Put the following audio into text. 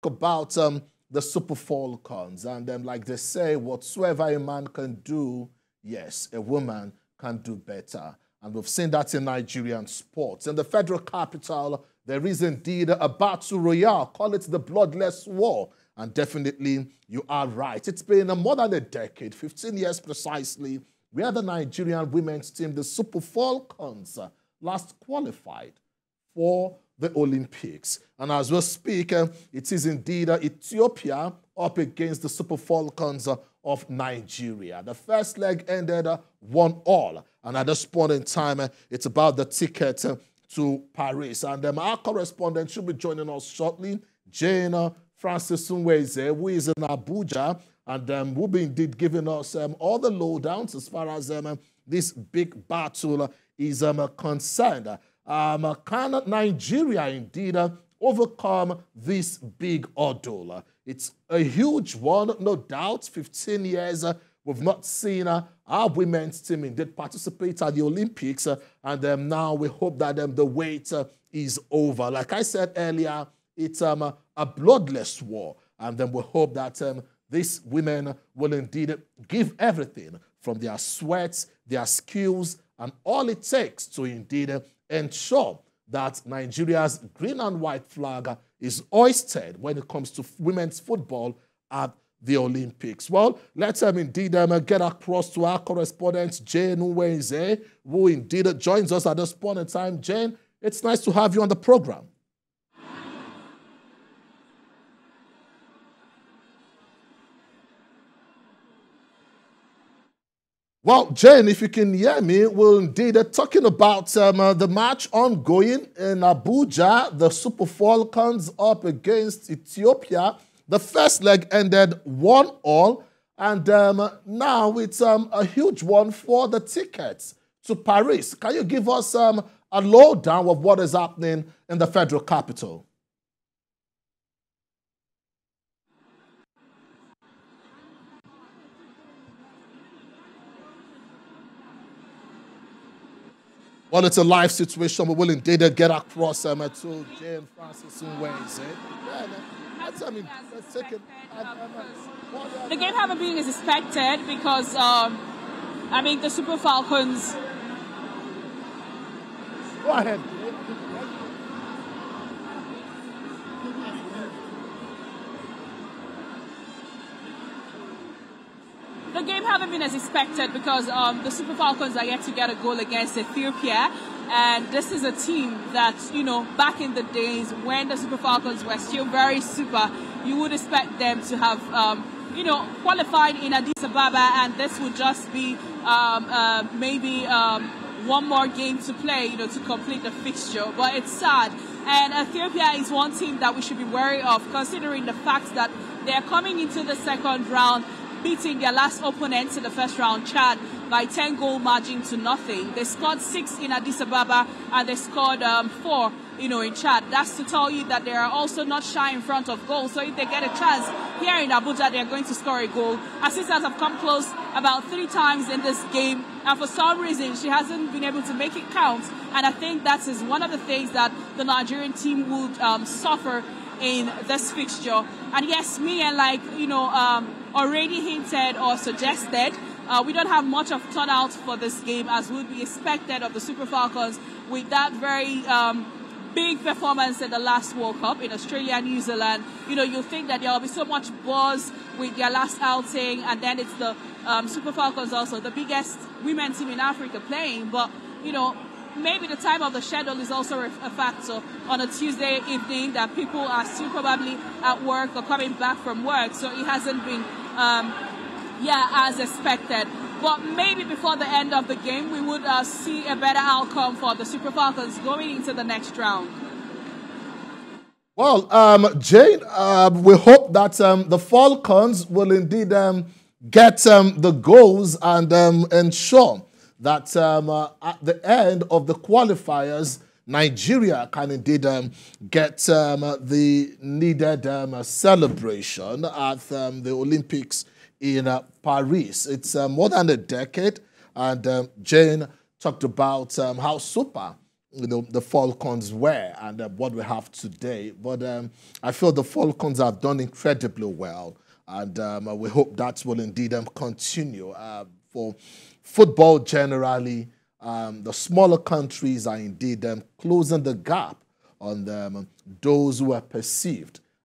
about the Super Falcons, and like they say, whatsoever a man can do, yes, a woman can do better. And we've seen that in Nigerian sports. In the federal capital, there is indeed a battle royale. Call it the bloodless war. And definitely, you are right. It's been more than a decade, 15 years precisely, where the Nigerian women's team, the Super Falcons, last qualified for the Olympics. And as we speak, it is indeed Ethiopia up against the Super Falcons of Nigeria. The first leg ended 1-1. And at this point in time, it's about the ticket to Paris. And our correspondent should be joining us shortly, JaneFrances, who is in Abuja, and will be indeed giving us all the lowdowns as far as this big battle is concerned. Can Nigeria indeed overcome this big ordeal? It's a huge one, no doubt. 15 years we've not seen our women's team indeed participate at the Olympics, and now we hope that the wait is over. Like I said earlier, it's a bloodless war, and then we hope that these women will indeed give everything from their sweats, their skills, and all it takes to indeed ensure that Nigeria's green and white flag is hoisted when it comes to women's football at the Olympics. Well, let's indeed get across to our correspondent, Jane Uweze, who indeed joins us at this point in time. Jane, it's nice to have you on the program. Well, Jane, if you can hear me, we're indeed talking about the match ongoing in Abuja, the Super Falcons up against Ethiopia. The first leg ended 1-1, and now it's a huge one for the tickets to Paris. Can you give us a lowdown of what is happening in the federal capital? Well, it's a live situation. We will indeed get across to JaneFrances in ways. Let's take it. The game haven't been as expected because, I mean, the Super Falcons. Go ahead. The game haven't been as expected because the Super Falcons are yet to get a goal against Ethiopia. And this is a team that, you know, back in the days when the Super Falcons were still very super, you would expect them to have, you know, qualified in Addis Ababa, and this would just be maybe one more game to play, you know, to complete the fixture. But it's sad. And Ethiopia is one team that we should be wary of, considering the fact that they're coming into the second round beating their last opponent in the first round, Chad, by 10-goal margin to nothing. They scored 6 in Addis Ababa and they scored 4, you know, in Chad. That's to tell you that they are also not shy in front of goal. So if they get a chance here in Abuja, they are going to score a goal. Assistants have come close about 3 times in this game, and for some reason, she hasn't been able to make it count. And I think that is one of the things that the Nigerian team would suffer in this fixture. And yes, me and already hinted or suggested, we don't have much of turnout for this game as would be expected of the Super Falcons with that very big performance in the last World Cup in Australia and New Zealand. You know, you'll think that there will be so much buzz with their last outing, and then it's the Super Falcons also, the biggest women's team in Africa playing. But, you know, maybe the time of the schedule is also a factor on a Tuesday evening that people are still probably at work or coming back from work. So it hasn't been, as expected. But maybe before the end of the game, we would see a better outcome for the Super Falcons going into the next round. Well, Jane, we hope that the Falcons will indeed get the goals and ensure that at the end of the qualifiers, Nigeria can indeed get the needed celebration at the Olympics in Paris. It's more than a decade, and Jane talked about how super the Falcons were and what we have today. But I feel the Falcons have done incredibly well, and we hope that will indeed continue. For football generally, the smaller countries are indeed closing the gap on those who are perceived